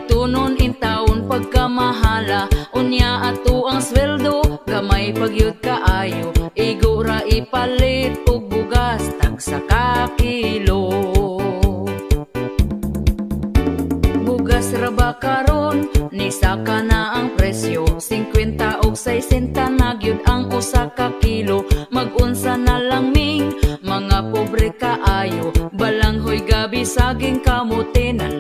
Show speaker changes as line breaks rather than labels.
tunon in taon pagkamahala. Unya ato ang sweldo, gamay pagyud kaayo. Igo ra ipalit og bugas, tagsa ka kilo. Bugas ra ba karon, ni saka na ang presyo. 50 og 60 na gyud ang usa ka kilo. Mag-unsa na lang ming mga pobre kaayo. Balanghoy gabi saging kamote na